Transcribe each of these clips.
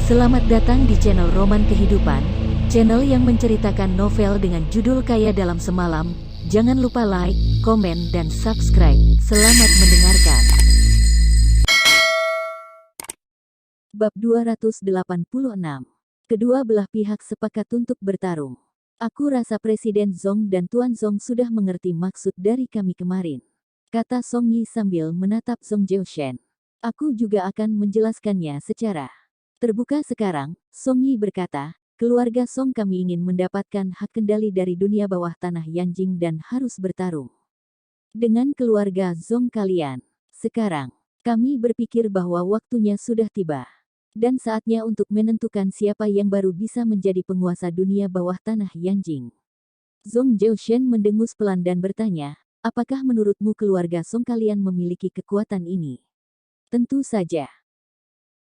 Selamat datang di channel Roman Kehidupan, channel yang menceritakan novel dengan judul Kaya Dalam Semalam. Jangan lupa like, komen, dan subscribe. Selamat mendengarkan. Bab 286. Kedua belah pihak sepakat untuk bertarung. Aku rasa Presiden Zong dan Tuan Zong sudah mengerti maksud dari kami kemarin, kata Song Yi sambil menatap Zong Jiushen. Aku juga akan menjelaskannya secara terbuka sekarang, Song Yi berkata, keluarga Song kami ingin mendapatkan hak kendali dari dunia bawah tanah Yanjing dan harus bertarung dengan keluarga Zong kalian. Sekarang, kami berpikir bahwa waktunya sudah tiba. Dan saatnya untuk menentukan siapa yang baru bisa menjadi penguasa dunia bawah tanah Yanjing. Zong Jiushen mendengus pelan dan bertanya, apakah menurutmu keluarga Song kalian memiliki kekuatan ini? Tentu saja.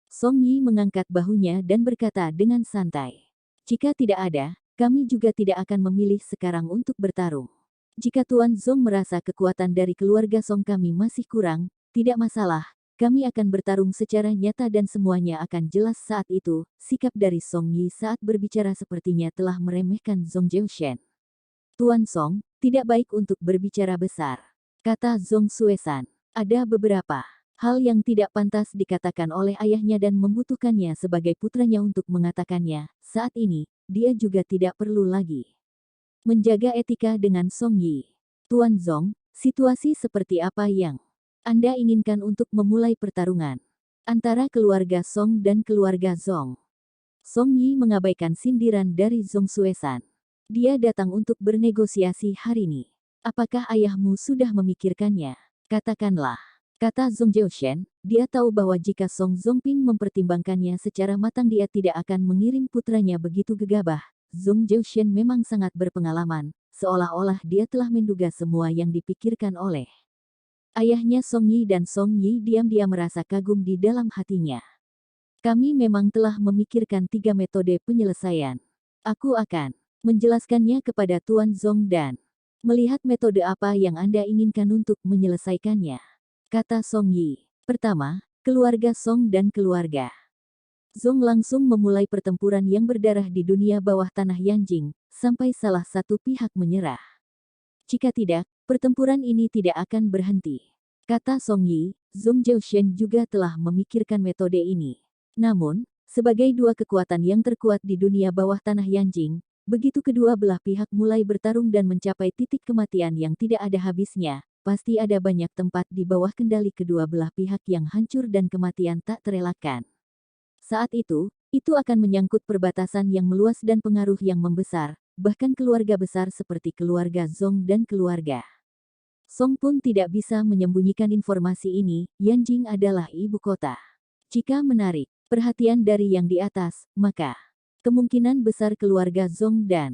Song Yi mengangkat bahunya dan berkata dengan santai. Jika tidak ada, kami juga tidak akan memilih sekarang untuk bertarung. Jika Tuan Zong merasa kekuatan dari keluarga Song kami masih kurang, tidak masalah, kami akan bertarung secara nyata dan semuanya akan jelas saat itu. Sikap dari Song Yi saat berbicara sepertinya telah meremehkan Zong Jiushen. Tuan Song, tidak baik untuk berbicara besar, kata Zong Suesan. Ada beberapa hal yang tidak pantas dikatakan oleh ayahnya dan membutuhkannya sebagai putranya untuk mengatakannya. Saat ini, dia juga tidak perlu lagi menjaga etika dengan Song Yi. Tuan Zong, situasi seperti apa yang Anda inginkan untuk memulai pertarungan antara keluarga Song dan keluarga Zong? Song Yi mengabaikan sindiran dari Zong Suesan. Dia datang untuk bernegosiasi hari ini. Apakah ayahmu sudah memikirkannya? Katakanlah, kata Zong Jiushen. Dia tahu bahwa jika Song Zongping mempertimbangkannya secara matang dia tidak akan mengirim putranya begitu gegabah. Zong Jiushen memang sangat berpengalaman, seolah-olah dia telah menduga semua yang dipikirkan oleh ayahnya Song Yi dan Song Yi diam-diam merasa kagum di dalam hatinya. Kami memang telah memikirkan 3 metode penyelesaian. Aku akan menjelaskannya kepada Tuan Zong dan melihat metode apa yang Anda inginkan untuk menyelesaikannya, kata Song Yi. Pertama, keluarga Song dan keluarga Zong langsung memulai pertempuran yang berdarah di dunia bawah tanah Yanjing, sampai salah satu pihak menyerah. Jika tidak, pertempuran ini tidak akan berhenti, kata Song Yi. Zong Jiushen juga telah memikirkan metode ini. Namun, sebagai dua kekuatan yang terkuat di dunia bawah tanah Yanjing, begitu kedua belah pihak mulai bertarung dan mencapai titik kematian yang tidak ada habisnya, pasti ada banyak tempat di bawah kendali kedua belah pihak yang hancur dan kematian tak terelakkan. Saat itu akan menyangkut perbatasan yang meluas dan pengaruh yang membesar, bahkan keluarga besar seperti keluarga Zong dan keluarga Song pun tidak bisa menyembunyikan informasi ini. Yanjing adalah ibu kota. Jika menarik perhatian dari yang di atas, maka kemungkinan besar keluarga Zong dan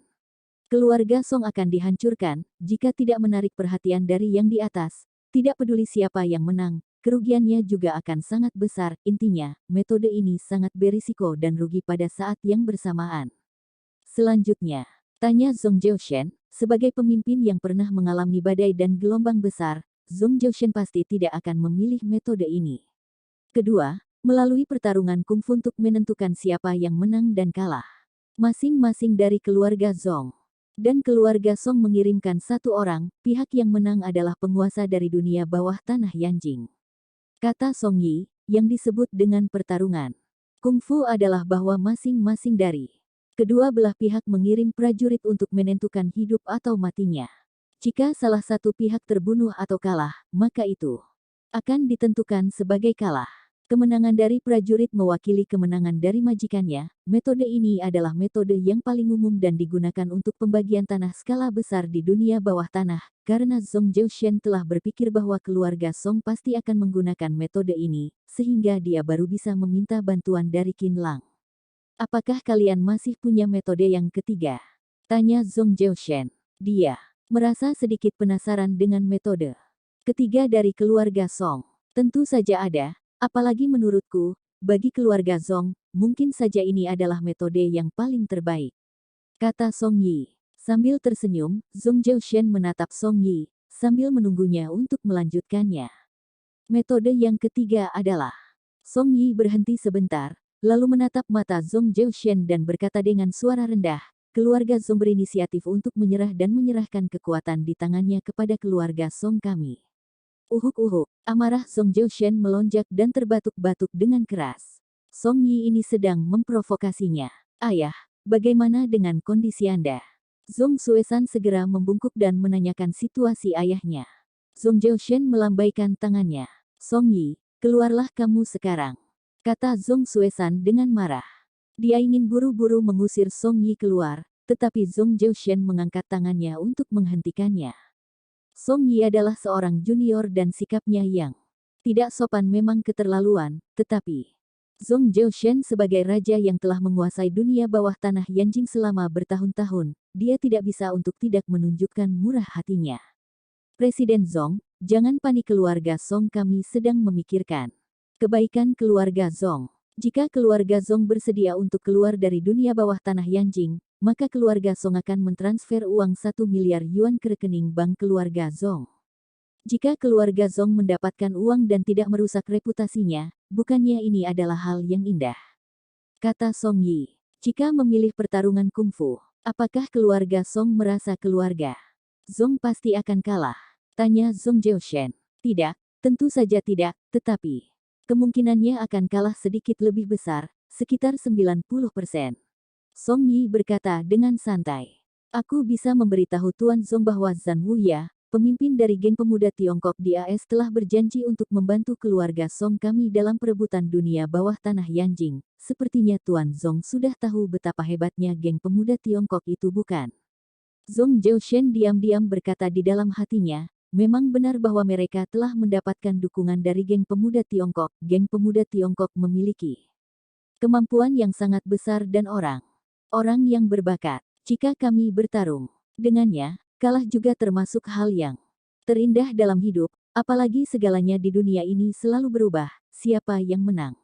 keluarga Song akan dihancurkan. Jika tidak menarik perhatian dari yang di atas, tidak peduli siapa yang menang, kerugiannya juga akan sangat besar. Intinya, metode ini sangat berisiko dan rugi pada saat yang bersamaan. Selanjutnya, tanya Zong Jiushen, sebagai pemimpin yang pernah mengalami badai dan gelombang besar, Zong Jiushen pasti tidak akan memilih metode ini. Kedua, melalui pertarungan kungfu untuk menentukan siapa yang menang dan kalah. Masing-masing dari keluarga Zong dan keluarga Song mengirimkan satu orang. Pihak yang menang adalah penguasa dari dunia bawah tanah Yanjing, kata Song Yi. Yang disebut dengan pertarungan kungfu adalah bahwa masing-masing dari kedua belah pihak mengirim prajurit untuk menentukan hidup atau matinya. Jika salah satu pihak terbunuh atau kalah, maka itu akan ditentukan sebagai kalah. Kemenangan dari prajurit mewakili kemenangan dari majikannya. Metode ini adalah metode yang paling umum dan digunakan untuk pembagian tanah skala besar di dunia bawah tanah, karena Zong Jiushen telah berpikir bahwa keluarga Song pasti akan menggunakan metode ini, sehingga dia baru bisa meminta bantuan dari Qin Lang. Apakah kalian masih punya metode yang ketiga? Tanya Zong Jiushen. Dia merasa sedikit penasaran dengan metode ketiga dari keluarga Song. Tentu saja ada. Apalagi menurutku, bagi keluarga Zong, mungkin saja ini adalah metode yang paling terbaik, kata Song Yi. Sambil tersenyum, Zong Jiushen menatap Song Yi, sambil menunggunya untuk melanjutkannya. Metode yang ketiga adalah Song Yi berhenti sebentar, lalu menatap mata Zhong Zhaoshen dan berkata dengan suara rendah, keluarga Zhong berinisiatif untuk menyerah dan menyerahkan kekuatan di tangannya kepada keluarga Song kami. Uhuk-uhuk, amarah Zhong Zhaoshen melonjak dan terbatuk-batuk dengan keras. Song Yi ini sedang memprovokasinya. Ayah, bagaimana dengan kondisi Anda? Zhong Suesan segera membungkuk dan menanyakan situasi ayahnya. Zhong Zhaoshen melambaikan tangannya. Song Yi, keluarlah kamu sekarang, kata Zhong Suesan dengan marah. Dia ingin buru-buru mengusir Song Yi keluar, tetapi Zhong Zhaoshen mengangkat tangannya untuk menghentikannya. Song Yi adalah seorang junior dan sikapnya yang tidak sopan memang keterlaluan, tetapi Zhong Zhaoshen sebagai raja yang telah menguasai dunia bawah tanah Yanjing selama bertahun-tahun, dia tidak bisa untuk tidak menunjukkan murah hatinya. Presiden Zhong, jangan panik, keluarga Song kami sedang memikirkan kebaikan keluarga Zhong. Jika keluarga Zhong bersedia untuk keluar dari dunia bawah tanah Yanjing, maka keluarga Song akan mentransfer uang 1 miliar yuan ke rekening bank keluarga Zhong. Jika keluarga Zhong mendapatkan uang dan tidak merusak reputasinya, bukannya ini adalah hal yang indah? Kata Song Yi. Jika memilih pertarungan kungfu, apakah keluarga Song merasa keluarga Zhong pasti akan kalah? Tanya Zhong Zhaoshen. Tidak, tentu saja tidak, tetapi kemungkinannya akan kalah sedikit lebih besar, sekitar 90%. Song Yi berkata dengan santai. Aku bisa memberitahu Tuan Zhong bahwa Zhan Wuya, pemimpin dari geng pemuda Tiongkok di AS, telah berjanji untuk membantu keluarga Song kami dalam perebutan dunia bawah tanah Yanjing. Sepertinya Tuan Zhong sudah tahu betapa hebatnya geng pemuda Tiongkok itu, bukan? Zhong Zhaoshen diam-diam berkata di dalam hatinya, memang benar bahwa mereka telah mendapatkan dukungan dari geng pemuda Tiongkok. Geng pemuda Tiongkok memiliki kemampuan yang sangat besar dan orang yang berbakat. Jika kami bertarung dengannya, kalah juga termasuk hal yang terindah dalam hidup, apalagi segalanya di dunia ini selalu berubah, siapa yang menang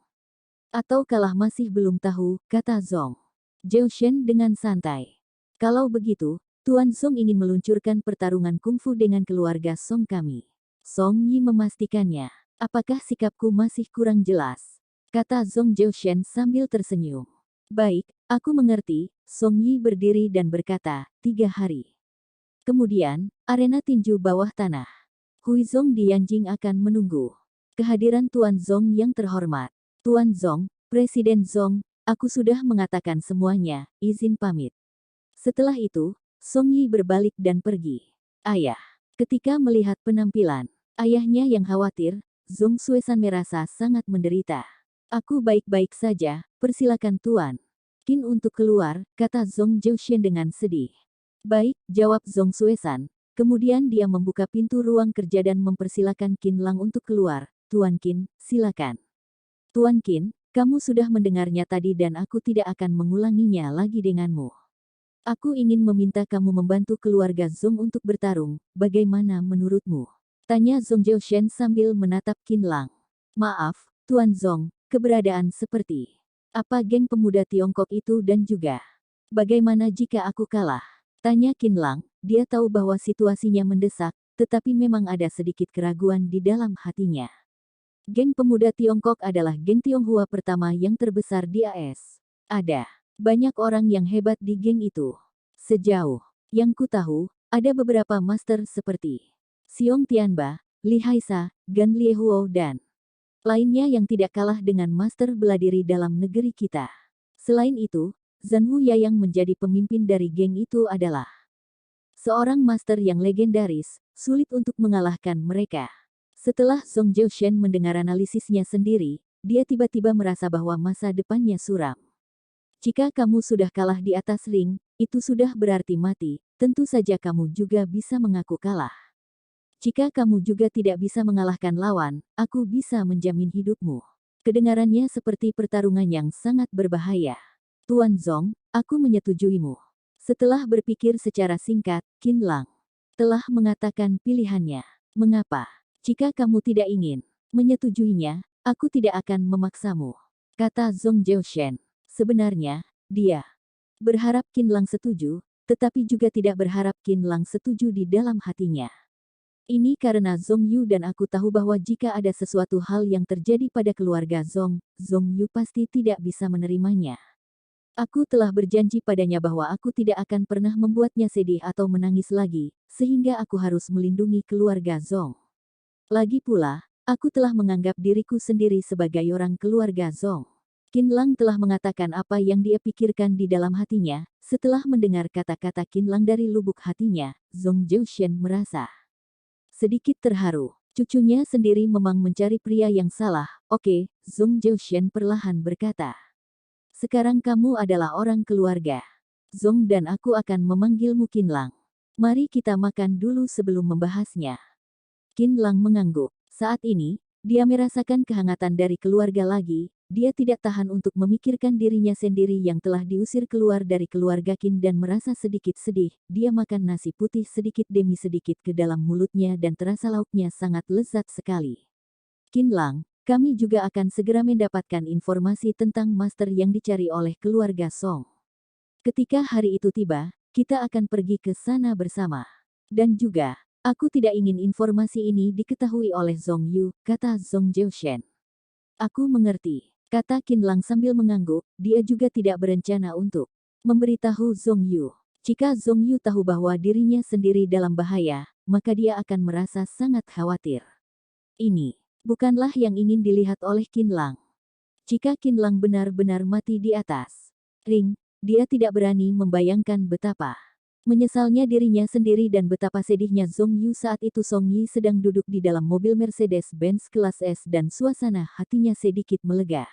atau kalah masih belum tahu, kata Zhong Zhaoshen dengan santai. Kalau begitu, Tuan Zhong ingin meluncurkan pertarungan kungfu dengan keluarga Song kami. Song Yi memastikannya. Apakah sikapku masih kurang jelas? Kata Zhong Zhaoshen sambil tersenyum. Baik, aku mengerti. Song Yi berdiri dan berkata, 3 hari kemudian, arena tinju bawah tanah Huizhong di Yanjing akan menunggu kehadiran Tuan Zhong yang terhormat. Tuan Zhong, Presiden Zhong, aku sudah mengatakan semuanya, izin pamit. Setelah itu, Song Yi berbalik dan pergi. Ayah. Ketika melihat penampilan ayahnya yang khawatir, Zhong Suesan merasa sangat menderita. Aku baik-baik saja, persilakan Tuan Qin untuk keluar, kata Zhong Zhaoshen dengan sedih. Baik, jawab Zhong Suesan. Kemudian dia membuka pintu ruang kerja dan mempersilakan Qin Lang untuk keluar. Tuan Qin, silakan. Tuan Qin, kamu sudah mendengarnya tadi dan aku tidak akan mengulanginya lagi denganmu. Aku ingin meminta kamu membantu keluarga Zhong untuk bertarung, bagaimana menurutmu? Tanya Zhong Zhaoshen sambil menatap Qin Lang. Maaf, Tuan Zhong, keberadaan seperti apa geng pemuda Tiongkok itu dan juga bagaimana jika aku kalah? Tanya Qin Lang. Dia tahu bahwa situasinya mendesak, tetapi memang ada sedikit keraguan di dalam hatinya. Geng pemuda Tiongkok adalah geng Tionghoa pertama yang terbesar di AS. Ada banyak orang yang hebat di geng itu. Sejauh yang ku tahu, ada beberapa master seperti Xiong Tianba, Li Haisa, Gan Liehuo dan lainnya yang tidak kalah dengan master bela diri dalam negeri kita. Selain itu, Zhan Wuya yang menjadi pemimpin dari geng itu adalah seorang master yang legendaris, sulit untuk mengalahkan mereka. Setelah Zhong Zhaoshen mendengar analisisnya sendiri, dia tiba-tiba merasa bahwa masa depannya suram. Jika kamu sudah kalah di atas ring, itu sudah berarti mati, tentu saja kamu juga bisa mengaku kalah. Jika kamu juga tidak bisa mengalahkan lawan, aku bisa menjamin hidupmu. Kedengarannya seperti pertarungan yang sangat berbahaya. Tuan Zhong, aku menyetujuimu. Setelah berpikir secara singkat, Qin Lang telah mengatakan pilihannya. Mengapa? Jika kamu tidak ingin menyetujuinya, aku tidak akan memaksamu, kata Zhong Zhaoshen. Sebenarnya, dia berharap Qin Lang setuju, tetapi juga tidak berharap Qin Lang setuju di dalam hatinya. Ini karena Zong Yu dan aku tahu bahwa jika ada sesuatu hal yang terjadi pada keluarga Zong, Zong Yu pasti tidak bisa menerimanya. Aku telah berjanji padanya bahwa aku tidak akan pernah membuatnya sedih atau menangis lagi, sehingga aku harus melindungi keluarga Zong. Lagi pula, aku telah menganggap diriku sendiri sebagai orang keluarga Zong. Qin Lang telah mengatakan apa yang dia pikirkan di dalam hatinya. Setelah mendengar kata-kata Qin Lang dari lubuk hatinya, Zong Zhaoshen merasa sedikit terharu. Cucunya sendiri memang mencari pria yang salah. Oke, Zong Zhaoshen perlahan berkata. Sekarang kamu adalah orang keluarga. Zong dan aku akan memanggilmu Qin Lang. Mari kita makan dulu sebelum membahasnya. Qin Lang mengangguk. Saat ini, dia merasakan kehangatan dari keluarga lagi. Dia tidak tahan untuk memikirkan dirinya sendiri yang telah diusir keluar dari keluarga Qin dan merasa sedikit sedih. Dia makan nasi putih sedikit demi sedikit ke dalam mulutnya dan terasa lauknya sangat lezat sekali. Qin Lang, kami juga akan segera mendapatkan informasi tentang master yang dicari oleh keluarga Song. Ketika hari itu tiba, kita akan pergi ke sana bersama. Dan juga, aku tidak ingin informasi ini diketahui oleh Zong Yu, kata Zong Zhaoshen. Aku mengerti, kata Qin Lang sambil mengangguk. Dia juga tidak berencana untuk memberitahu Zong Yu. Jika Zong Yu tahu bahwa dirinya sendiri dalam bahaya, maka dia akan merasa sangat khawatir. Ini bukanlah yang ingin dilihat oleh Qin Lang. Jika Qin Lang benar-benar mati di atas ring, dia tidak berani membayangkan betapa menyesalnya dirinya sendiri dan betapa sedihnya Zong Yu saat itu. Song Yi sedang duduk di dalam mobil Mercedes-Benz kelas S dan suasana hatinya sedikit melega.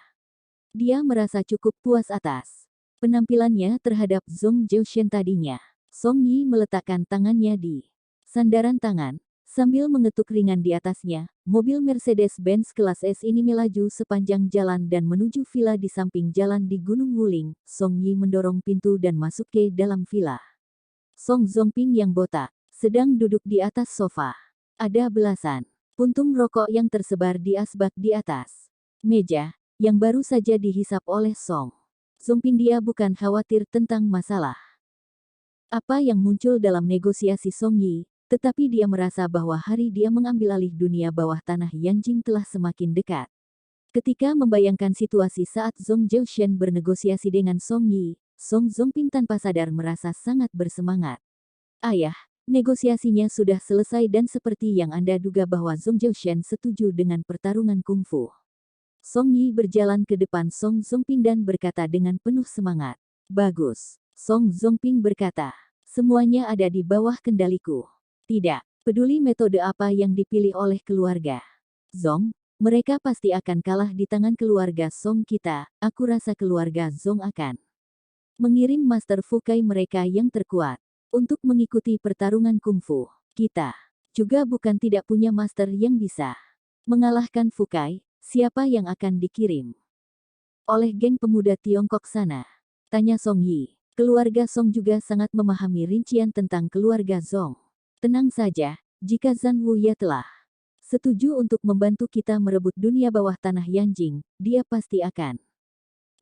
Dia merasa cukup puas atas penampilannya terhadap Zong Zhaoshen tadinya. Song Yi meletakkan tangannya di sandaran tangan, sambil mengetuk ringan di atasnya. Mobil Mercedes-Benz kelas S ini melaju sepanjang jalan dan menuju villa di samping jalan di Gunung Wuling. Song Yi mendorong pintu dan masuk ke dalam villa. Song Zongping yang botak sedang duduk di atas sofa. Ada belasan puntung rokok yang tersebar di asbak di atas meja, yang baru saja dihisap oleh Song Zongping. Dia bukan khawatir tentang masalah apa yang muncul dalam negosiasi Song Yi, tetapi dia merasa bahwa hari dia mengambil alih dunia bawah tanah Yanjing telah semakin dekat. Ketika membayangkan situasi saat Zong Zhaoshen bernegosiasi dengan Song Yi, Song Zongping tanpa sadar merasa sangat bersemangat. Ayah, negosiasinya sudah selesai dan seperti yang Anda duga bahwa Zong Zhaoshen setuju dengan pertarungan kungfu. Song Yi berjalan ke depan Song Zongping dan berkata dengan penuh semangat. Bagus. Song Zongping berkata, semuanya ada di bawah kendaliku. Tidak peduli metode apa yang dipilih oleh keluarga Zong, mereka pasti akan kalah di tangan keluarga Song kita. Aku rasa keluarga Zong akan mengirim Master Fukai mereka yang terkuat untuk mengikuti pertarungan kungfu. Kita juga bukan tidak punya master yang bisa mengalahkan Fukai. Siapa yang akan dikirim oleh geng pemuda Tiongkok sana? Tanya Song Yi. Keluarga Song juga sangat memahami rincian tentang keluarga Zong. Tenang saja, jika Zhan Wuya telah setuju untuk membantu kita merebut dunia bawah tanah Yanjing, dia pasti akan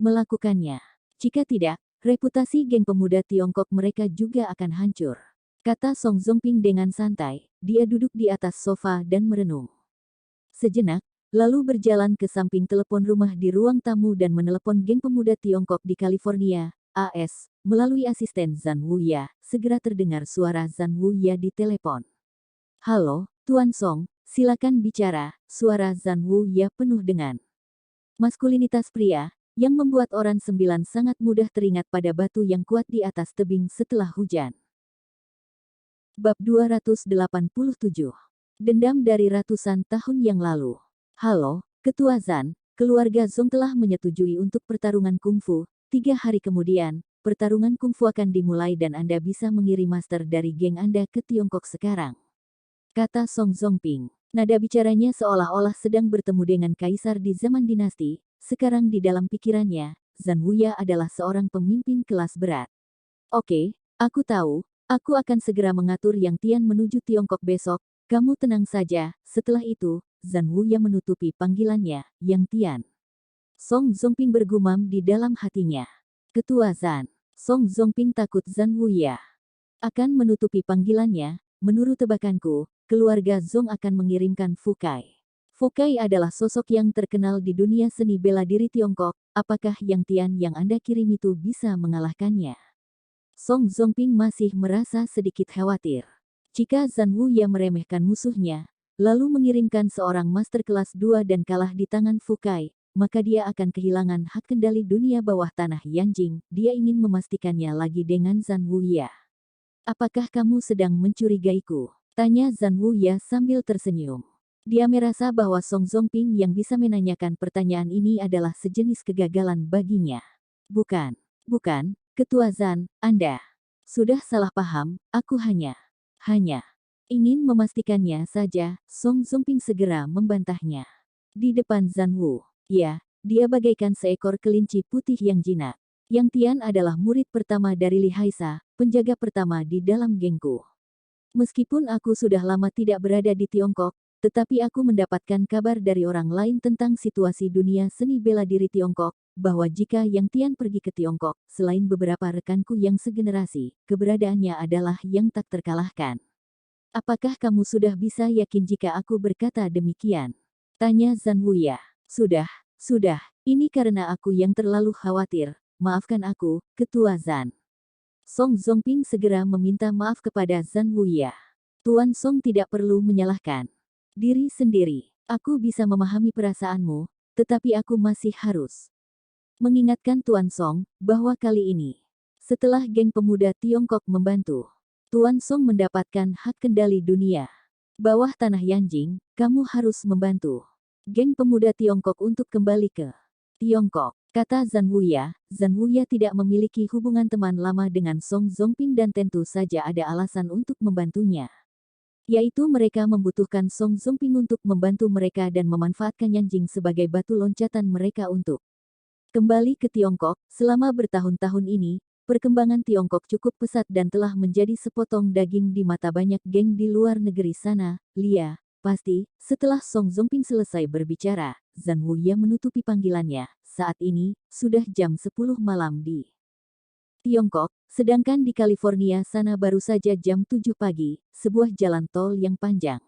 melakukannya. Jika tidak, reputasi geng pemuda Tiongkok mereka juga akan hancur. Kata Song Zongping dengan santai. Dia duduk di atas sofa dan merenung sejenak, lalu berjalan ke samping telepon rumah di ruang tamu dan menelepon geng pemuda Tiongkok di California, AS, melalui asisten Zhan Wuya. Segera terdengar suara Zhan Wuya di telepon. Halo, Tuan Song, silakan bicara. Suara Zhan Wuya penuh dengan maskulinitas pria, yang membuat orang sembilan sangat mudah teringat pada batu yang kuat di atas tebing setelah hujan. Bab 287. Dendam dari ratusan tahun yang lalu. Halo, Ketua Zhan, keluarga Zong telah menyetujui untuk pertarungan kungfu. 3 hari kemudian, pertarungan kungfu akan dimulai dan Anda bisa mengirim master dari geng Anda ke Tiongkok sekarang. Kata Song Zongping. Nada bicaranya seolah-olah sedang bertemu dengan kaisar di zaman dinasti. Sekarang di dalam pikirannya, Zhan Wuya adalah seorang pemimpin kelas berat. Oke, aku tahu, aku akan segera mengatur Yang Tian menuju Tiongkok besok. Kamu tenang saja. Setelah itu, Zhan Wuya menutupi panggilannya, Yang Tian. Song Zongping bergumam di dalam hatinya. Ketua Zhan. Song Zongping takut Zhan Wuya akan menutupi panggilannya. Menurut tebakanku, keluarga Zong akan mengirimkan Fu Kai. Fu Kai adalah sosok yang terkenal di dunia seni bela diri Tiongkok. Apakah Yang Tian yang Anda kirim itu bisa mengalahkannya? Song Zongping masih merasa sedikit khawatir. Jika Zhan Wuya meremehkan musuhnya, lalu mengirimkan seorang master kelas 2 dan kalah di tangan Fu Kai, maka dia akan kehilangan hak kendali dunia bawah tanah Yanjing. Dia ingin memastikannya lagi dengan Zhan Wuya. Apakah kamu sedang mencurigaiku? Tanya Zhan Wuya sambil tersenyum. Dia merasa bahwa Song Zongping yang bisa menanyakan pertanyaan ini adalah sejenis kegagalan baginya. Bukan, Ketua Zhan, Anda sudah salah paham, aku hanya ingin memastikannya saja. Song Zongping segera membantahnya. Di depan Zhan Wu, ya, dia bagaikan seekor kelinci putih yang jinak. Yang Tian adalah murid pertama dari Li Haisa, penjaga pertama di dalam gengku. Meskipun aku sudah lama tidak berada di Tiongkok, tetapi aku mendapatkan kabar dari orang lain tentang situasi dunia seni bela diri Tiongkok, bahwa jika Yang Tian pergi ke Tiongkok, selain beberapa rekanku yang segenerasi, keberadaannya adalah yang tak terkalahkan. Apakah kamu sudah bisa yakin jika aku berkata demikian? Tanya Zhan Wuya. Sudah, ini karena aku yang terlalu khawatir. Maafkan aku, Ketua Zhan. Song Zongping segera meminta maaf kepada Zhan Wuya. Tuan Song tidak perlu menyalahkan diri sendiri. Aku bisa memahami perasaanmu, tetapi aku masih harus mengingatkan Tuan Song bahwa kali ini, setelah geng pemuda Tiongkok membantu Tuan Song mendapatkan hak kendali dunia bawah tanah Yanjing, kamu harus membantu geng pemuda Tiongkok untuk kembali ke Tiongkok. Kata Zhan Wuya. Zhan Wuya tidak memiliki hubungan teman lama dengan Song Zongping dan tentu saja ada alasan untuk membantunya. Yaitu mereka membutuhkan Song Zongping untuk membantu mereka dan memanfaatkan Yanjing sebagai batu loncatan mereka untuk kembali ke Tiongkok. Selama bertahun-tahun ini, perkembangan Tiongkok cukup pesat dan telah menjadi sepotong daging di mata banyak geng di luar negeri sana. Lia, pasti, setelah Song Zongping selesai berbicara, Zhan Wuya menutupi panggilannya. Saat ini, sudah jam 10 malam di Tiongkok, sedangkan di California sana baru saja jam 7 pagi. Sebuah jalan tol yang panjang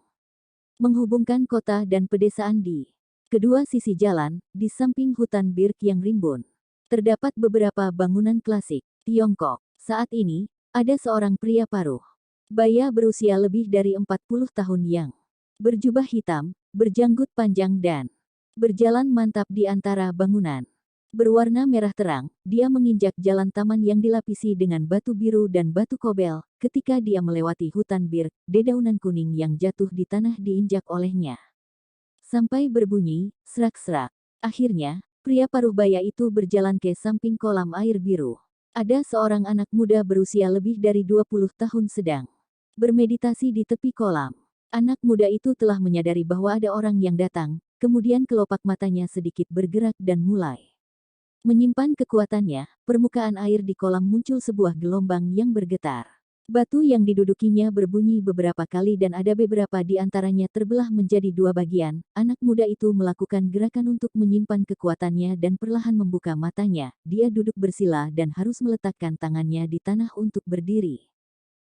menghubungkan kota dan pedesaan di kedua sisi jalan, di samping hutan birk yang rimbun. Terdapat beberapa bangunan klasik Tiongkok. Saat ini, ada seorang pria paruh baya berusia lebih dari 40 tahun yang berjubah hitam, berjanggut panjang dan berjalan mantap di antara bangunan berwarna merah terang. Dia menginjak jalan taman yang dilapisi dengan batu biru dan batu kobel. Ketika dia melewati hutan birk, dedaunan kuning yang jatuh di tanah diinjak olehnya sampai berbunyi serak-serak. Akhirnya, pria paruh baya itu berjalan ke samping kolam air biru. Ada seorang anak muda berusia lebih dari 20 tahun sedang bermeditasi di tepi kolam. Anak muda itu telah menyadari bahwa ada orang yang datang, kemudian kelopak matanya sedikit bergerak dan mulai menyimpan kekuatannya. Permukaan air di kolam muncul sebuah gelombang yang bergetar. Batu yang didudukinya berbunyi beberapa kali dan ada beberapa di antaranya terbelah menjadi dua bagian. Anak muda itu melakukan gerakan untuk menyimpan kekuatannya dan perlahan membuka matanya. Dia duduk bersila dan harus meletakkan tangannya di tanah untuk berdiri.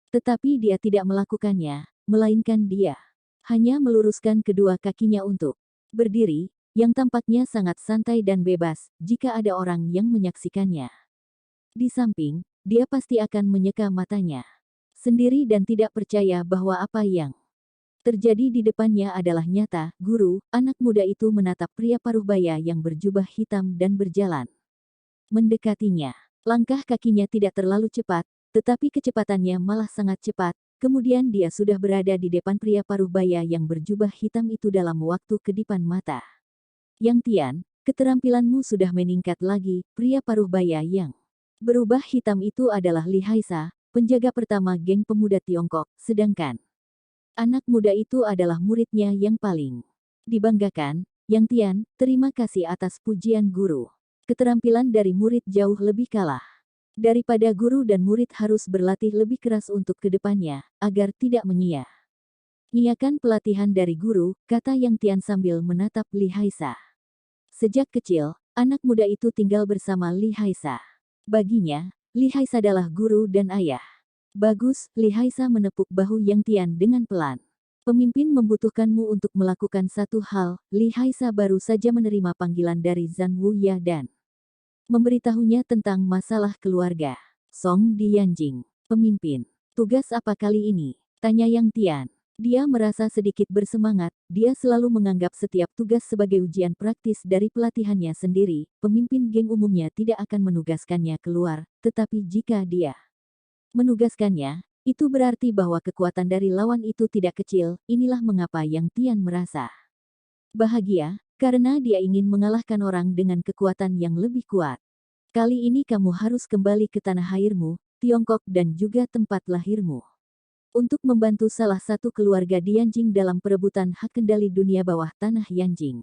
Tetapi dia tidak melakukannya, melainkan dia hanya meluruskan kedua kakinya untuk berdiri, yang tampaknya sangat santai dan bebas jika ada orang yang menyaksikannya. Di samping, dia pasti akan menyeka matanya sendiri dan tidak percaya bahwa apa yang terjadi di depannya adalah nyata. Guru, anak muda itu menatap pria paruh baya yang berjubah hitam dan berjalan mendekatinya. Langkah kakinya tidak terlalu cepat, tetapi kecepatannya malah sangat cepat. Kemudian dia sudah berada di depan pria paruh baya yang berjubah hitam itu dalam waktu kedipan mata. Yang Tian, keterampilanmu sudah meningkat lagi. Pria paruh baya yang berubah hitam itu adalah Li Haisa, penjaga pertama geng pemuda Tiongkok, sedangkan anak muda itu adalah muridnya yang paling dibanggakan. Yang Tian, terima kasih atas pujian guru. Keterampilan dari murid jauh lebih kalah. Daripada guru dan murid harus berlatih lebih keras untuk kedepannya, agar tidak menyia-nyiakan pelatihan dari guru, kata Yang Tian sambil menatap Li Haisa. Sejak kecil, anak muda itu tinggal bersama Li Haisa. Baginya, Li Haisa adalah guru dan ayah. Bagus, Li Haisa menepuk bahu Yang Tian dengan pelan. Pemimpin membutuhkanmu untuk melakukan satu hal. Li Haisa baru saja menerima panggilan dari Zhang Wuya dan memberitahunya tentang masalah keluarga. Song Dianjing, pemimpin. Tugas apa kali ini? Tanya Yang Tian. Dia merasa sedikit bersemangat, dia selalu menganggap setiap tugas sebagai ujian praktis dari pelatihannya sendiri. Pemimpin geng umumnya tidak akan menugaskannya keluar, tetapi jika dia menugaskannya, itu berarti bahwa kekuatan dari lawan itu tidak kecil. Inilah mengapa Yang Tian merasa bahagia, karena dia ingin mengalahkan orang dengan kekuatan yang lebih kuat. Kali ini kamu harus kembali ke tanah airmu, Tiongkok dan juga tempat lahirmu, untuk membantu salah satu keluarga Dianjing dalam perebutan hak kendali dunia bawah tanah Yanjing.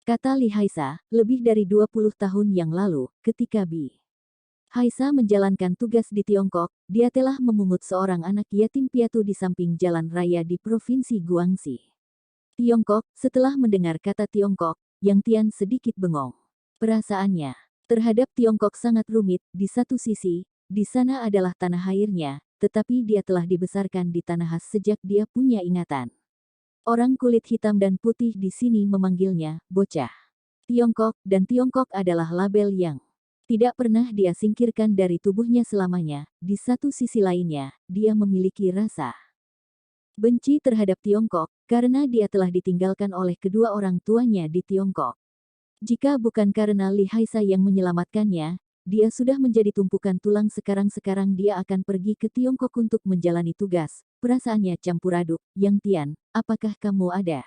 Kata Li Haisa, lebih dari 20 tahun yang lalu, ketika Bi Haisa menjalankan tugas di Tiongkok, dia telah memungut seorang anak yatim piatu di samping jalan raya di Provinsi Guangxi, Tiongkok. Setelah mendengar kata Tiongkok, Yang Tian sedikit bengong. Perasaannya terhadap Tiongkok sangat rumit. Di satu sisi, di sana adalah tanah airnya, tetapi dia telah dibesarkan di tanah khas sejak dia punya ingatan. Orang kulit hitam dan putih di sini memanggilnya bocah Tiongkok, dan Tiongkok adalah label yang tidak pernah dia singkirkan dari tubuhnya selamanya. Di satu sisi lainnya, dia memiliki rasa benci terhadap Tiongkok, karena dia telah ditinggalkan oleh kedua orang tuanya di Tiongkok. Jika bukan karena Li Haisa yang menyelamatkannya, dia sudah menjadi tumpukan tulang. Sekarang dia akan pergi ke Tiongkok untuk menjalani tugas. Perasaannya campur aduk. Yang Tian, apakah kamu ada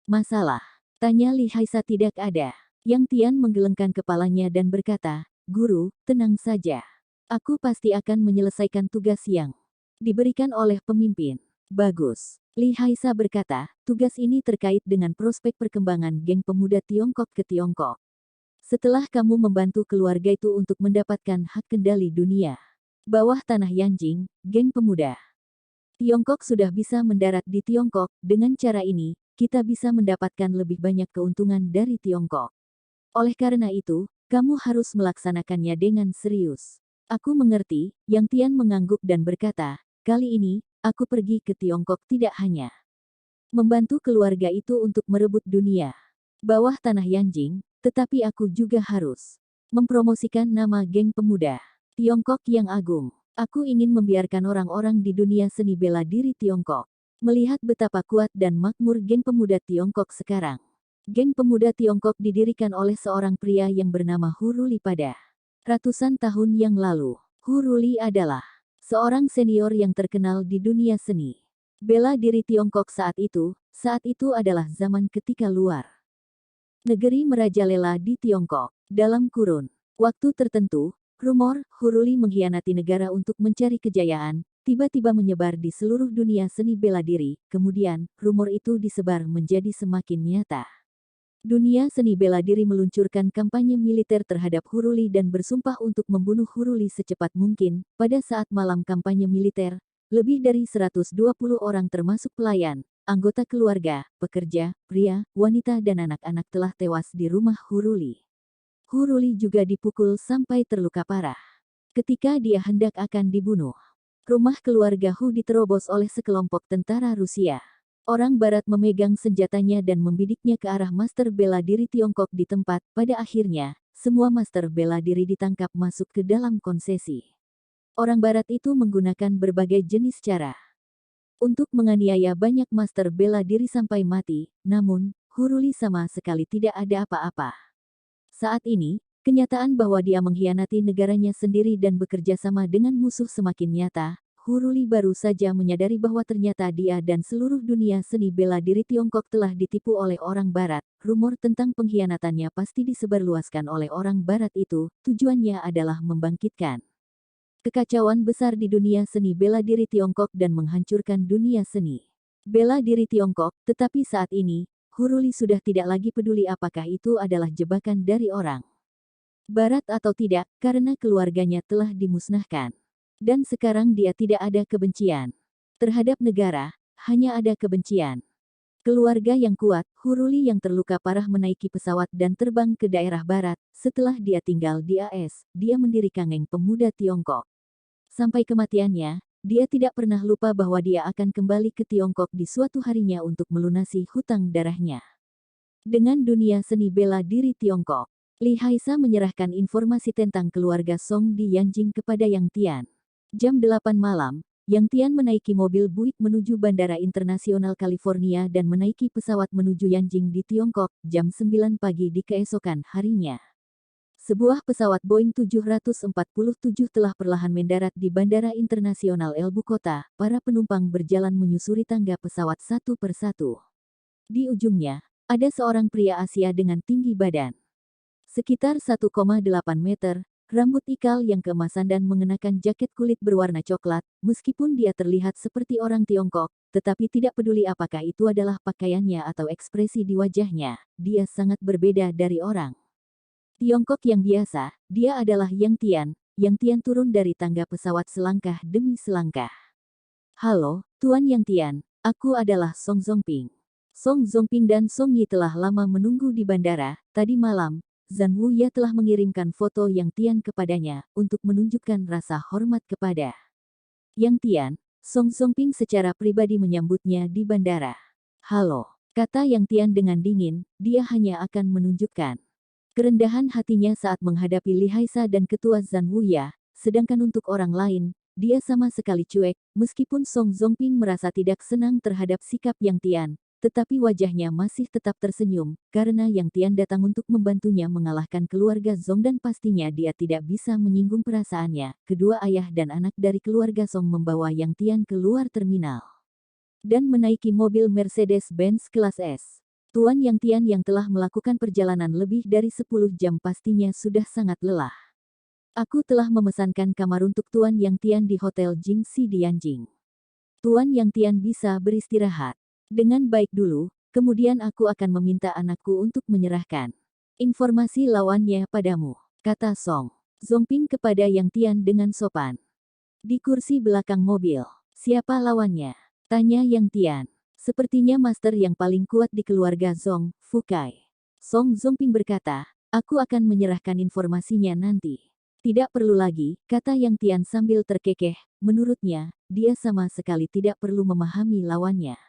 masalah? Tanya Li Haisa. Tidak ada. Yang Tian menggelengkan kepalanya dan berkata, Guru, tenang saja. Aku pasti akan menyelesaikan tugas yang diberikan oleh pemimpin. Bagus. Li Haisa berkata, tugas ini terkait dengan prospek perkembangan geng pemuda Tiongkok ke Tiongkok. Setelah kamu membantu keluarga itu untuk mendapatkan hak kendali dunia bawah tanah Yanjing, geng pemuda Tiongkok sudah bisa mendarat di Tiongkok. Dengan cara ini, kita bisa mendapatkan lebih banyak keuntungan dari Tiongkok. Oleh karena itu, kamu harus melaksanakannya dengan serius. Aku mengerti. Yang Tian mengangguk dan berkata, kali ini, aku pergi ke Tiongkok tidak hanya membantu keluarga itu untuk merebut dunia bawah tanah Yanjing, tetapi aku juga harus mempromosikan nama geng pemuda Tiongkok yang agung. Aku ingin membiarkan orang-orang di dunia seni bela diri Tiongkok melihat betapa kuat dan makmur geng pemuda Tiongkok sekarang. Geng pemuda Tiongkok didirikan oleh seorang pria yang bernama Hu Ruli pada ratusan tahun yang lalu. Hu Ruli adalah seorang senior yang terkenal di dunia seni bela diri Tiongkok saat itu. Saat itu adalah zaman ketika luar negeri merajalela di Tiongkok. Dalam kurun waktu tertentu, rumor Hu Ruli mengkhianati negara untuk mencari kejayaan tiba-tiba menyebar di seluruh dunia seni bela diri. Kemudian, rumor itu disebar menjadi semakin nyata. Dunia seni bela diri meluncurkan kampanye militer terhadap Hu Ruli dan bersumpah untuk membunuh Hu Ruli secepat mungkin. Pada saat malam kampanye militer, lebih dari 120 orang termasuk pelayan, anggota keluarga, pekerja, pria, wanita dan anak-anak telah tewas di rumah Hu Ruli. Hu Ruli juga dipukul sampai terluka parah. Ketika dia hendak akan dibunuh, rumah keluarga Hu diterobos oleh sekelompok tentara Rusia. Orang Barat memegang senjatanya dan membidiknya ke arah master bela diri Tiongkok di tempat. Pada akhirnya, semua master bela diri ditangkap masuk ke dalam konsesi. Orang Barat itu menggunakan berbagai jenis cara untuk menganiaya banyak master bela diri sampai mati, namun, Hu Ruli sama sekali tidak ada apa-apa. Saat ini, kenyataan bahwa dia mengkhianati negaranya sendiri dan bekerja sama dengan musuh semakin nyata. Hu Ruli baru saja menyadari bahwa ternyata dia dan seluruh dunia seni bela diri Tiongkok telah ditipu oleh orang Barat. Rumor tentang pengkhianatannya pasti disebarluaskan oleh orang Barat itu. Tujuannya adalah membangkitkan kekacauan besar di dunia seni bela diri Tiongkok dan menghancurkan dunia seni bela diri Tiongkok. Tetapi saat ini, Hu Ruli sudah tidak lagi peduli apakah itu adalah jebakan dari orang Barat atau tidak, karena keluarganya telah dimusnahkan. Dan sekarang dia tidak ada kebencian terhadap negara, hanya ada kebencian keluarga yang kuat. Hu Ruli yang terluka parah menaiki pesawat dan terbang ke daerah barat. Setelah dia tinggal di AS, dia mendirikan geng pemuda Tiongkok. Sampai kematiannya, dia tidak pernah lupa bahwa dia akan kembali ke Tiongkok di suatu harinya untuk melunasi hutang darahnya. Dengan dunia seni bela diri Tiongkok, Li Haisa menyerahkan informasi tentang keluarga Song di Yanjing kepada Yang Tian. Jam 8 malam, Yang Tian menaiki mobil Buick menuju Bandara Internasional California dan menaiki pesawat menuju Yanjing di Tiongkok, jam 9 pagi di keesokan harinya. Sebuah pesawat Boeing 747 telah perlahan mendarat di Bandara Internasional Elbu Kota. Para penumpang berjalan menyusuri tangga pesawat satu persatu. Di ujungnya, ada seorang pria Asia dengan tinggi badan sekitar 1,8 meter, rambut ikal yang keemasan dan mengenakan jaket kulit berwarna coklat. Meskipun dia terlihat seperti orang Tiongkok, tetapi tidak peduli apakah itu adalah pakaiannya atau ekspresi di wajahnya, dia sangat berbeda dari orang Tiongkok yang biasa. Dia adalah Yang Tian. Yang Tian turun dari tangga pesawat selangkah demi selangkah. Halo, Tuan Yang Tian, aku adalah Song Zongping. Song Zongping dan Song Yi telah lama menunggu di bandara. Tadi malam, Zhan Wuya telah mengirimkan foto Yang Tian kepadanya untuk menunjukkan rasa hormat kepada Yang Tian. Song Zongping secara pribadi menyambutnya di bandara. Halo, kata Yang Tian dengan dingin, dia hanya akan menunjukkan kerendahan hatinya saat menghadapi Li Haisa dan ketua Zhan Wuya, sedangkan untuk orang lain, dia sama sekali cuek. Meskipun Song Zongping merasa tidak senang terhadap sikap Yang Tian, tetapi wajahnya masih tetap tersenyum, karena Yang Tian datang untuk membantunya mengalahkan keluarga Zong dan pastinya dia tidak bisa menyinggung perasaannya. Kedua ayah dan anak dari keluarga Song membawa Yang Tian keluar terminal dan menaiki mobil Mercedes-Benz kelas S. Tuan Yang Tian yang telah melakukan perjalanan lebih dari 10 jam pastinya sudah sangat lelah. Aku telah memesankan kamar untuk Tuan Yang Tian di Hotel Jingxi di Yanjing. Tuan Yang Tian bisa beristirahat dengan baik dulu, kemudian aku akan meminta anakku untuk menyerahkan informasi lawannya padamu, kata Song Zongping kepada Yang Tian dengan sopan. Di kursi belakang mobil, siapa lawannya? Tanya Yang Tian. Sepertinya master yang paling kuat di keluarga Zong, Fukai. Song Zongping berkata, aku akan menyerahkan informasinya nanti. Tidak perlu lagi, kata Yang Tian sambil terkekeh. Menurutnya, dia sama sekali tidak perlu memahami lawannya.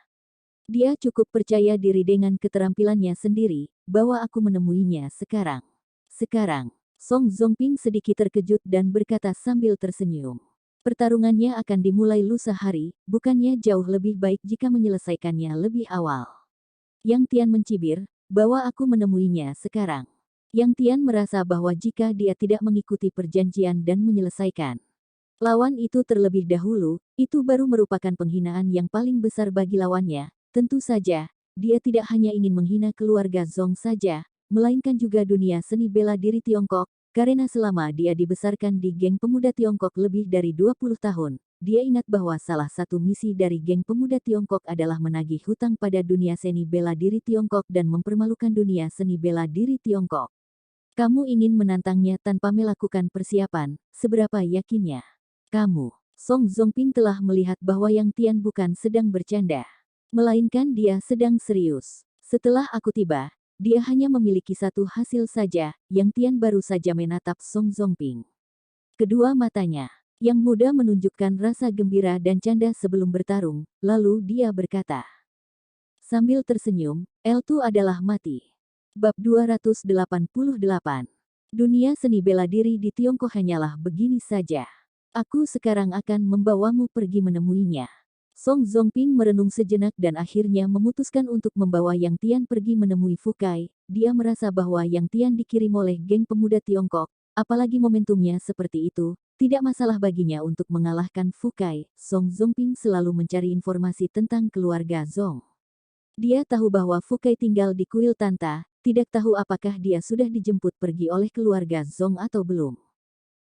Dia cukup percaya diri dengan keterampilannya sendiri, bahwa aku menemuinya sekarang. Sekarang, Song Zongping sedikit terkejut dan berkata sambil tersenyum. Pertarungannya akan dimulai lusa hari, bukannya jauh lebih baik jika menyelesaikannya lebih awal. Yang Tian mencibir, bahwa aku menemuinya sekarang. Yang Tian merasa bahwa jika dia tidak mengikuti perjanjian dan menyelesaikan lawan itu terlebih dahulu, itu baru merupakan penghinaan yang paling besar bagi lawannya. Tentu saja, dia tidak hanya ingin menghina keluarga Zong saja, melainkan juga dunia seni bela diri Tiongkok. Karena selama dia dibesarkan di geng pemuda Tiongkok lebih dari 20 tahun, dia ingat bahwa salah satu misi dari geng pemuda Tiongkok adalah menagih hutang pada dunia seni bela diri Tiongkok dan mempermalukan dunia seni bela diri Tiongkok. Kamu ingin menantangnya tanpa melakukan persiapan, seberapa yakinnya? Kamu, Song Zongping telah melihat bahwa Yang Tian bukan sedang bercanda, melainkan dia sedang serius. Setelah aku tiba, dia hanya memiliki satu hasil saja. Yang Tian baru saja menatap Song Zongping. Kedua matanya yang muda menunjukkan rasa gembira dan canda sebelum bertarung, lalu dia berkata sambil tersenyum, L2 adalah mati. Bab 288. Dunia seni bela diri di Tiongkok hanyalah begini saja. Aku sekarang akan membawamu pergi menemuinya. Song Zongping merenung sejenak dan akhirnya memutuskan untuk membawa Yang Tian pergi menemui Fukai. Dia merasa bahwa Yang Tian dikirim oleh geng pemuda Tiongkok, apalagi momentumnya seperti itu, tidak masalah baginya untuk mengalahkan Fukai. Song Zongping selalu mencari informasi tentang keluarga Zong. Dia tahu bahwa Fukai tinggal di kuil Tanta, tidak tahu apakah dia sudah dijemput pergi oleh keluarga Zong atau belum.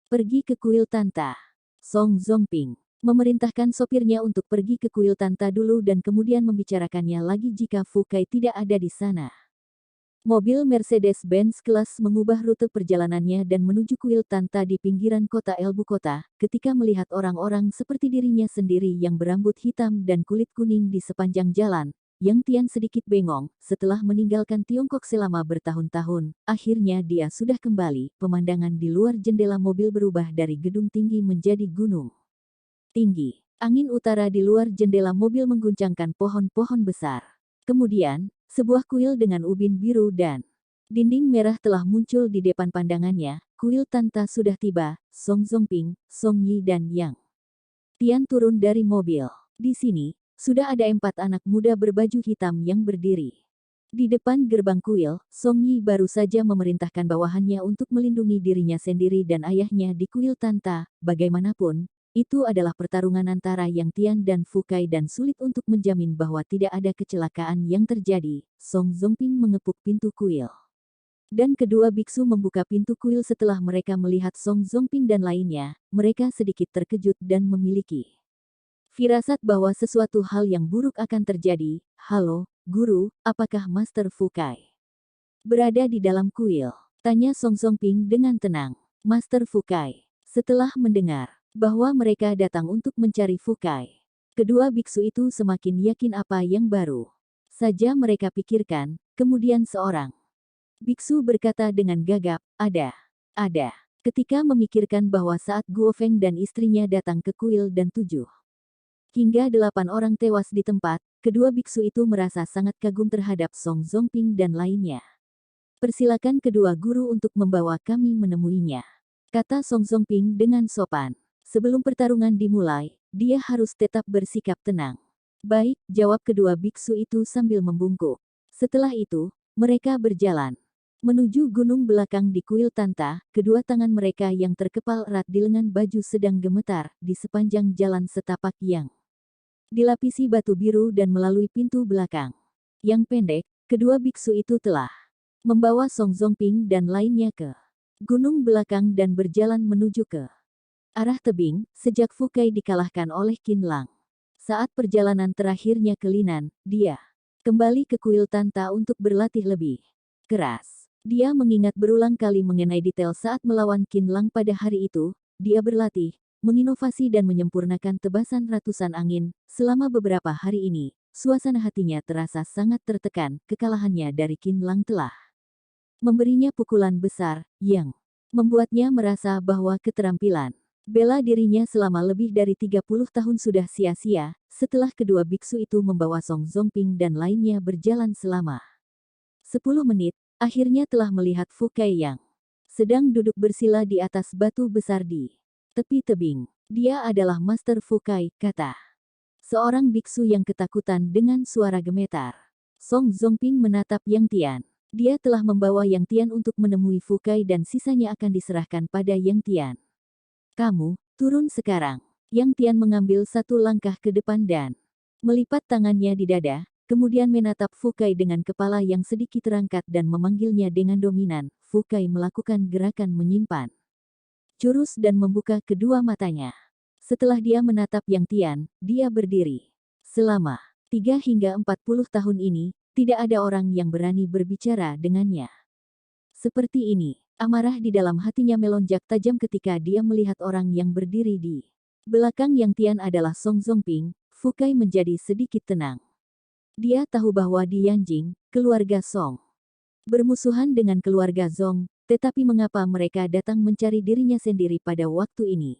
Pergi ke kuil Tanta. Song Zongping memerintahkan sopirnya untuk pergi ke kuil Tanta dulu dan kemudian membicarakannya lagi jika Fukai tidak ada di sana. Mobil Mercedes-Benz kelas mengubah rute perjalanannya dan menuju kuil Tanta di pinggiran kota Elbu Kota. Ketika melihat orang-orang seperti dirinya sendiri yang berambut hitam dan kulit kuning di sepanjang jalan, Yang Tian sedikit bengong. Setelah meninggalkan Tiongkok selama bertahun-tahun, akhirnya dia sudah kembali. Pemandangan di luar jendela mobil berubah dari gedung tinggi menjadi gunung tinggi. Angin utara di luar jendela mobil mengguncangkan pohon-pohon besar. Kemudian, sebuah kuil dengan ubin biru dan dinding merah telah muncul di depan pandangannya. Kuil Tanta sudah tiba. Song Zongping, Song Yi dan Yang Tian turun dari mobil. Di sini, sudah ada 4 anak muda berbaju hitam yang berdiri. Di depan gerbang kuil, Song Yi baru saja memerintahkan bawahannya untuk melindungi dirinya sendiri dan ayahnya di kuil Tanta. Bagaimanapun, itu adalah pertarungan antara Yang Tian dan Fukai dan sulit untuk menjamin bahwa tidak ada kecelakaan yang terjadi. Song Zongping mengepuk pintu kuil. Dan kedua biksu membuka pintu kuil setelah mereka melihat Song Zongping dan lainnya. Mereka sedikit terkejut dan memiliki firasat bahwa sesuatu hal yang buruk akan terjadi. Halo, guru, apakah Master Fukai berada di dalam kuil? Tanya Song Zongping dengan tenang. Master Fukai. Setelah mendengar bahwa mereka datang untuk mencari Fukai, kedua biksu itu semakin yakin apa yang baru saja mereka pikirkan. Kemudian seorang biksu berkata dengan gagap, ada. Ketika memikirkan bahwa saat Guo Feng dan istrinya datang ke kuil dan 7 hingga 8 orang tewas di tempat, kedua biksu itu merasa sangat kagum terhadap Song Zongping dan lainnya. Persilakan kedua guru untuk membawa kami menemuinya, kata Song Zongping dengan sopan. Sebelum pertarungan dimulai, dia harus tetap bersikap tenang. Baik, jawab kedua biksu itu sambil membungkuk. Setelah itu, mereka berjalan menuju gunung belakang di kuil Tanta. Kedua tangan mereka yang terkepal erat di lengan baju sedang gemetar di sepanjang jalan setapak yang dilapisi batu biru dan melalui pintu belakang yang pendek. Kedua biksu itu telah membawa Song Zongping dan lainnya ke gunung belakang dan berjalan menuju ke arah tebing. Sejak Fukai dikalahkan oleh Qin Lang saat perjalanan terakhirnya ke Linan, dia kembali ke kuil Tanta untuk berlatih lebih keras. Dia mengingat berulang kali mengenai detail saat melawan Qin Lang pada hari itu. Dia berlatih, menginovasi dan menyempurnakan tebasan ratusan angin. Selama beberapa hari ini, suasana hatinya terasa sangat tertekan. Kekalahannya dari Qin Lang telah memberinya pukulan besar, yang membuatnya merasa bahwa keterampilan bela dirinya selama lebih dari 30 tahun sudah sia-sia. Setelah kedua biksu itu membawa Song Zongping dan lainnya berjalan selama 10 menit, akhirnya telah melihat Fukai yang sedang duduk bersila di atas batu besar di tepi tebing. Dia adalah Master Fukai, kata seorang biksu yang ketakutan dengan suara gemetar. Song Zongping menatap Yang Tian. Dia telah membawa Yang Tian untuk menemui Fukai dan sisanya akan diserahkan pada Yang Tian. Kamu, turun sekarang. Yang Tian mengambil satu langkah ke depan dan melipat tangannya di dada. Kemudian menatap Fukai dengan kepala yang sedikit terangkat dan memanggilnya dengan dominan. Fukai melakukan gerakan menyimpan jurus dan membuka kedua matanya. Setelah dia menatap Yang Tian, dia berdiri. Selama 3 hingga 40 tahun ini, tidak ada orang yang berani berbicara dengannya seperti ini. Amarah di dalam hatinya melonjak tajam ketika dia melihat orang yang berdiri di belakang Yang Tian adalah Song Zongping. Fukai menjadi sedikit tenang. Dia tahu bahwa di Yanjing, keluarga Song bermusuhan dengan keluarga Zong, tetapi mengapa mereka datang mencari dirinya sendiri pada waktu ini?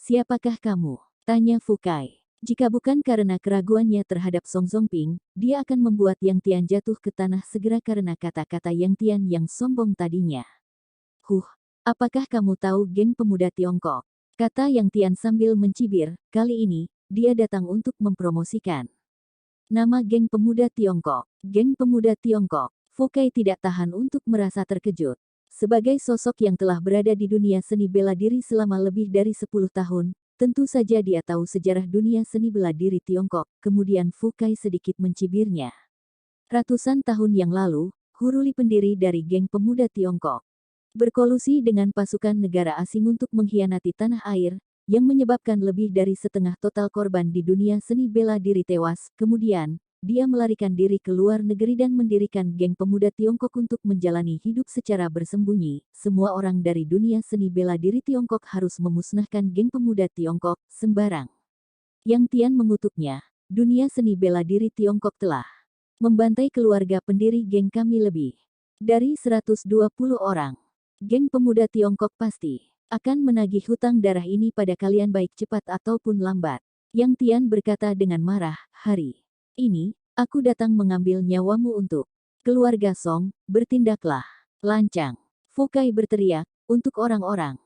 Siapakah kamu? Tanya Fukai. Jika bukan karena keraguannya terhadap Song Zongping, dia akan membuat Yang Tian jatuh ke tanah segera karena kata-kata Yang Tian yang sombong tadinya. Apakah kamu tahu geng pemuda Tiongkok? Kata Yang Tian sambil mencibir. Kali ini, dia datang untuk mempromosikan nama geng pemuda Tiongkok. Geng pemuda Tiongkok. Fukai tidak tahan untuk merasa terkejut. Sebagai sosok yang telah berada di dunia seni bela diri selama lebih dari 10 tahun, tentu saja dia tahu sejarah dunia seni bela diri Tiongkok. Kemudian Fukai sedikit mencibirnya. Ratusan tahun yang lalu, Huruli pendiri dari geng pemuda Tiongkok berkolusi dengan pasukan negara asing untuk mengkhianati tanah air, yang menyebabkan lebih dari setengah total korban di dunia seni bela diri tewas. Kemudian, dia melarikan diri ke luar negeri dan mendirikan geng pemuda Tiongkok untuk menjalani hidup secara bersembunyi. Semua orang dari dunia seni bela diri Tiongkok harus memusnahkan geng pemuda Tiongkok, sembarang. Yang Tian mengutuknya. Dunia seni bela diri Tiongkok telah membantai keluarga pendiri geng kami lebih dari 120 orang. Geng pemuda Tiongkok pasti akan menagih hutang darah ini pada kalian baik cepat ataupun lambat. Yang Tian berkata dengan marah, hari ini, aku datang mengambil nyawamu untuk keluarga Song, bertindaklah lancang. Fukai berteriak, untuk orang-orang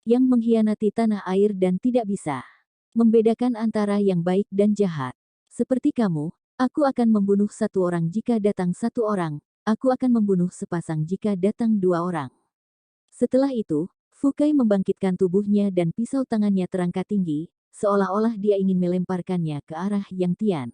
yang mengkhianati tanah air dan tidak bisa membedakan antara yang baik dan jahat. Seperti kamu, aku akan membunuh satu orang jika datang satu orang, aku akan membunuh sepasang jika datang dua orang. Setelah itu, Fukai membangkitkan tubuhnya dan pisau tangannya terangkat tinggi, seolah-olah dia ingin melemparkannya ke arah Yang Tian.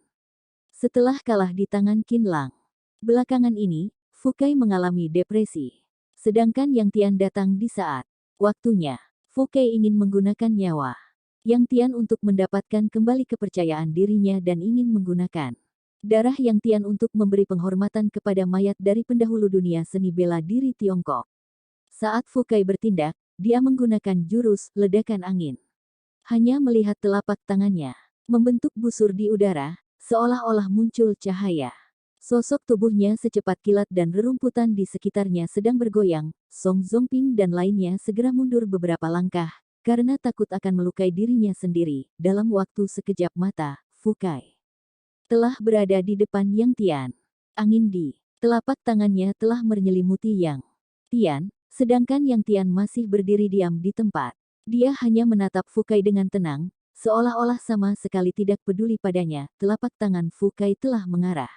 Setelah kalah di tangan Qin Lang. Belakangan ini, Fukai mengalami depresi. Sedangkan Yang Tian datang di saat waktunya. Fukai ingin menggunakan nyawa Yang Tian untuk mendapatkan kembali kepercayaan dirinya dan ingin menggunakan darah Yang Tian untuk memberi penghormatan kepada mayat dari pendahulu dunia seni bela diri Tiongkok. Saat Fukai bertindak, dia menggunakan jurus ledakan angin. Hanya melihat telapak tangannya membentuk busur di udara, seolah-olah muncul cahaya. Sosok tubuhnya secepat kilat dan rerumputan di sekitarnya sedang bergoyang. Song Zongping dan lainnya segera mundur beberapa langkah, karena takut akan melukai dirinya sendiri. Dalam waktu sekejap mata, Fukai telah berada di depan Yang Tian. Angin di telapak tangannya telah menyelimuti Yang Tian, sedangkan Yang Tian masih berdiri diam di tempat. Dia hanya menatap Fukai dengan tenang, seolah-olah sama sekali tidak peduli padanya. Telapak tangan Fukai telah mengarah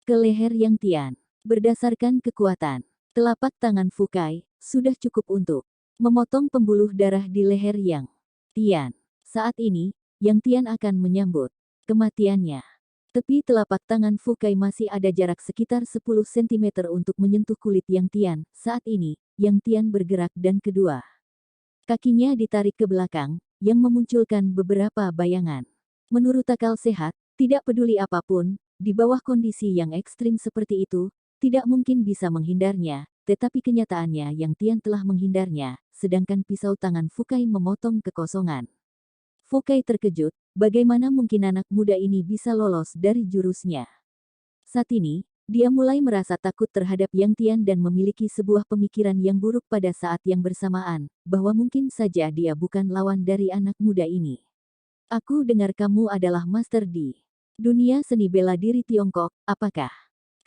ke leher Yang Tian. Berdasarkan kekuatan telapak tangan Fukai, sudah cukup untuk memotong pembuluh darah di leher Yang Tian. Saat ini, Yang Tian akan menyambut kematiannya. Tepi telapak tangan Fukai masih ada jarak sekitar 10 cm untuk menyentuh kulit Yang Tian. Saat ini, Yang Tian bergerak dan kedua kakinya ditarik ke belakang, yang memunculkan beberapa bayangan. Menurut akal sehat, tidak peduli apapun, di bawah kondisi yang ekstrim seperti itu, tidak mungkin bisa menghindarnya, tetapi kenyataannya Yang Tian telah menghindarnya, sedangkan pisau tangan Fukai memotong kekosongan. Fukai terkejut, bagaimana mungkin anak muda ini bisa lolos dari jurusnya. Saat ini, dia mulai merasa takut terhadap Yang Tian dan memiliki sebuah pemikiran yang buruk pada saat yang bersamaan, bahwa mungkin saja dia bukan lawan dari anak muda ini. Aku dengar kamu adalah master di dunia seni bela diri Tiongkok, apakah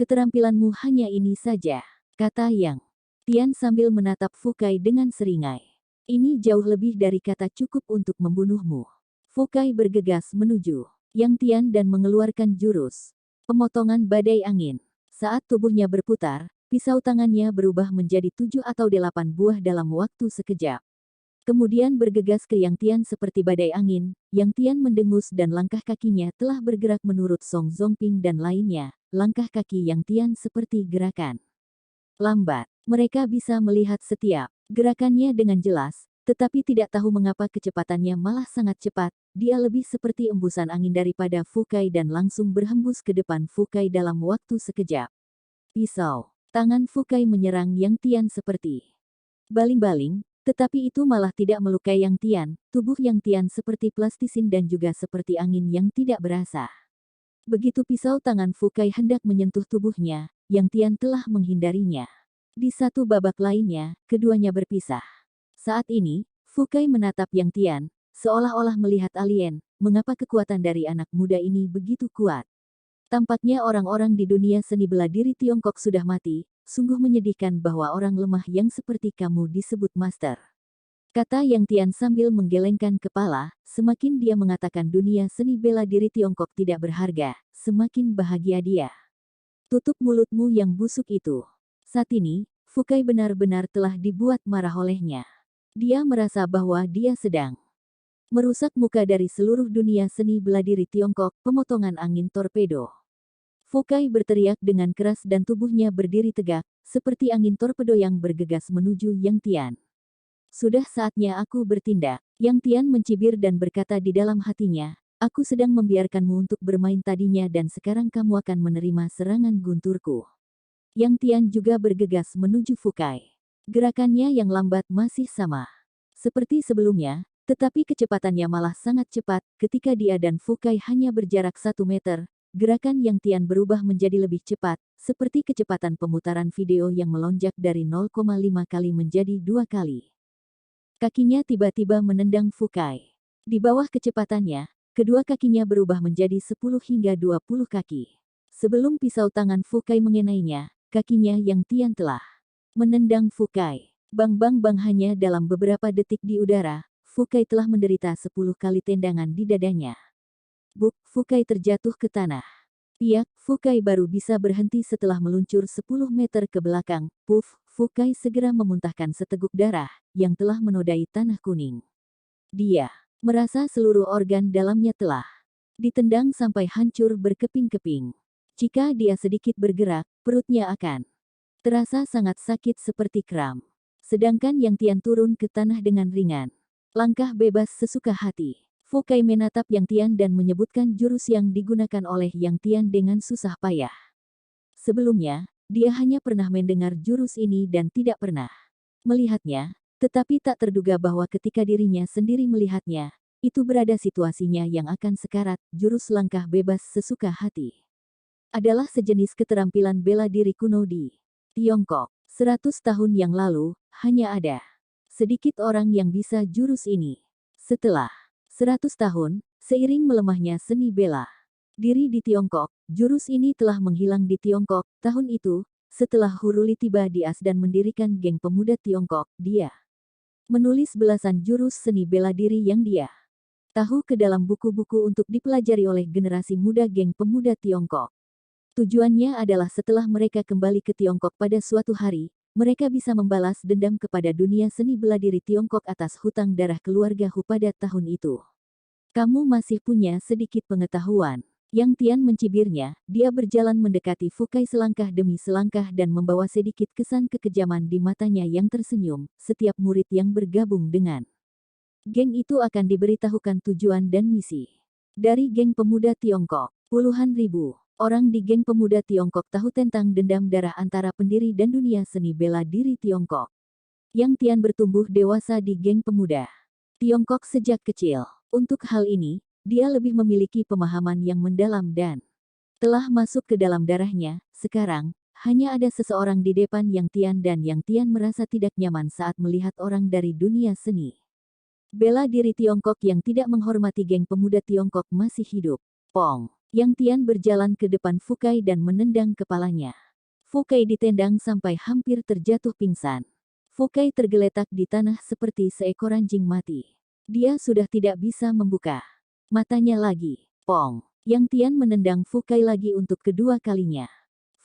keterampilanmu hanya ini saja? Kata Yang Tian sambil menatap Fukai dengan seringai. Ini jauh lebih dari kata cukup untuk membunuhmu. Fukai bergegas menuju Yang Tian dan mengeluarkan jurus pemotongan badai angin. Saat tubuhnya berputar, pisau tangannya berubah menjadi 7 atau 8 buah dalam waktu sekejap. Kemudian bergegas ke Yang Tian seperti badai angin. Yang Tian mendengus dan langkah kakinya telah bergerak menurut Song Zongping dan lainnya. Langkah kaki Yang Tian seperti gerakan lambat. Mereka bisa melihat setiap gerakannya dengan jelas, tetapi tidak tahu mengapa kecepatannya malah sangat cepat. Dia lebih seperti embusan angin daripada Fukai dan langsung berhembus ke depan Fukai dalam waktu sekejap. Pisau tangan Fukai menyerang Yang Tian seperti baling-baling, tetapi itu malah tidak melukai Yang Tian. Tubuh Yang Tian seperti plastisin dan juga seperti angin yang tidak berasa. Begitu pisau tangan Fukai hendak menyentuh tubuhnya, Yang Tian telah menghindarinya. Di satu babak lainnya, keduanya berpisah. Saat ini, Fukai menatap Yang Tian, seolah-olah melihat alien. Mengapa kekuatan dari anak muda ini begitu kuat? Tampaknya orang-orang di dunia seni bela diri Tiongkok sudah mati. Sungguh menyedihkan bahwa orang lemah yang seperti kamu disebut master. Kata Yang Tian sambil menggelengkan kepala. Semakin dia mengatakan dunia seni bela diri Tiongkok tidak berharga, semakin bahagia dia. Tutup mulutmu yang busuk itu. Saat ini, Fukai benar-benar telah dibuat marah olehnya. Dia merasa bahwa dia sedang merusak muka dari seluruh dunia seni bela diri Tiongkok. Pemotongan angin torpedo. Fukai berteriak dengan keras dan tubuhnya berdiri tegak, seperti angin torpedo yang bergegas menuju Yang Tian. Sudah saatnya aku bertindak. Yang Tian mencibir dan berkata di dalam hatinya, aku sedang membiarkanmu untuk bermain tadinya dan sekarang kamu akan menerima serangan gunturku. Yang Tian juga bergegas menuju Fukai. Gerakannya yang lambat masih sama seperti sebelumnya, tetapi kecepatannya malah sangat cepat. Ketika dia dan Fukai hanya berjarak 1 meter, gerakan Yang Tian berubah menjadi lebih cepat, seperti kecepatan pemutaran video yang melonjak dari 0,5 kali menjadi 2 kali. Kakinya tiba-tiba menendang Fukai. Di bawah kecepatannya, kedua kakinya berubah menjadi 10 hingga 20 kaki. Sebelum pisau tangan Fukai mengenainya, kakinya yang Tian telah menendang Fukai. Bang bang bang, hanya dalam beberapa detik di udara, Fukai telah menderita 10 kali tendangan di dadanya. Buk, Fukai terjatuh ke tanah. Piak, Fukai baru bisa berhenti setelah meluncur 10 meter ke belakang. Puff, Fukai segera memuntahkan seteguk darah yang telah menodai tanah kuning. Dia merasa seluruh organ dalamnya telah ditendang sampai hancur berkeping-keping. Jika dia sedikit bergerak, perutnya akan terasa sangat sakit seperti kram. Sedangkan Yang Tian turun ke tanah dengan ringan. Langkah bebas sesuka hati. Fukai menatap Yang Tian dan menyebutkan jurus yang digunakan oleh Yang Tian dengan susah payah. Sebelumnya, dia hanya pernah mendengar jurus ini dan tidak pernah melihatnya, tetapi tak terduga bahwa ketika dirinya sendiri melihatnya, itu berada situasinya yang akan sekarat. Jurus langkah bebas sesuka hati adalah sejenis keterampilan bela diri kuno di Tiongkok. 100 tahun yang lalu, hanya ada sedikit orang yang bisa jurus ini. Setelah 100 tahun, seiring melemahnya seni bela diri di Tiongkok, jurus ini telah menghilang di Tiongkok. Tahun itu, setelah Huruli tiba di AS dan mendirikan geng pemuda Tiongkok, dia menulis belasan jurus seni bela diri yang dia tahu ke dalam buku-buku untuk dipelajari oleh generasi muda geng pemuda Tiongkok. Tujuannya adalah setelah mereka kembali ke Tiongkok pada suatu hari, mereka bisa membalas dendam kepada dunia seni bela diri Tiongkok atas hutang darah keluarga Hu pada tahun itu. Kamu masih punya sedikit pengetahuan. Yang Tian mencibirnya, dia berjalan mendekati Fukai selangkah demi selangkah dan membawa sedikit kesan kekejaman di matanya yang tersenyum. Setiap murid yang bergabung dengan geng itu akan diberitahukan tujuan dan misi. Dari geng pemuda Tiongkok, puluhan ribu orang di geng pemuda Tiongkok tahu tentang dendam darah antara pendiri dan dunia seni bela diri Tiongkok. Yang Tian bertumbuh dewasa di geng pemuda Tiongkok sejak kecil. Untuk hal ini, dia lebih memiliki pemahaman yang mendalam dan telah masuk ke dalam darahnya. Sekarang, hanya ada seseorang di depan Yang Tian dan Yang Tian merasa tidak nyaman saat melihat orang dari dunia seni bela diri Tiongkok yang tidak menghormati geng pemuda Tiongkok masih hidup. Pong. Yang Tian berjalan ke depan Fukai dan menendang kepalanya. Fukai ditendang sampai hampir terjatuh pingsan. Fukai tergeletak di tanah seperti seekor anjing mati. Dia sudah tidak bisa membuka matanya lagi. Pong. Yang Tian menendang Fukai lagi untuk kedua kalinya.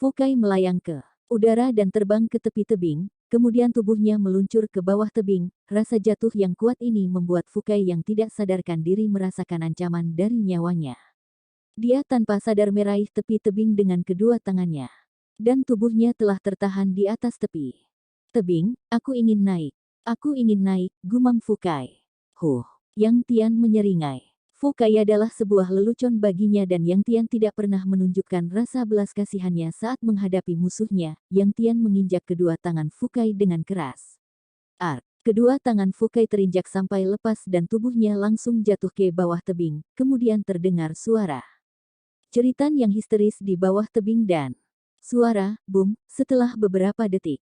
Fukai melayang ke udara dan terbang ke tepi tebing, kemudian tubuhnya meluncur ke bawah tebing. Rasa jatuh yang kuat ini membuat Fukai yang tidak sadarkan diri merasakan ancaman dari nyawanya. Dia tanpa sadar meraih tepi tebing dengan kedua tangannya. Dan tubuhnya telah tertahan di atas tepi tebing. Aku ingin naik. Aku ingin naik, gumam Fukai. Yang Tian menyeringai. Fukai adalah sebuah lelucon baginya dan Yang Tian tidak pernah menunjukkan rasa belas kasihannya saat menghadapi musuhnya. Yang Tian menginjak kedua tangan Fukai dengan keras. Kedua tangan Fukai terinjak sampai lepas dan tubuhnya langsung jatuh ke bawah tebing. Kemudian terdengar suara jeritan yang histeris di bawah tebing dan suara boom. Setelah beberapa detik,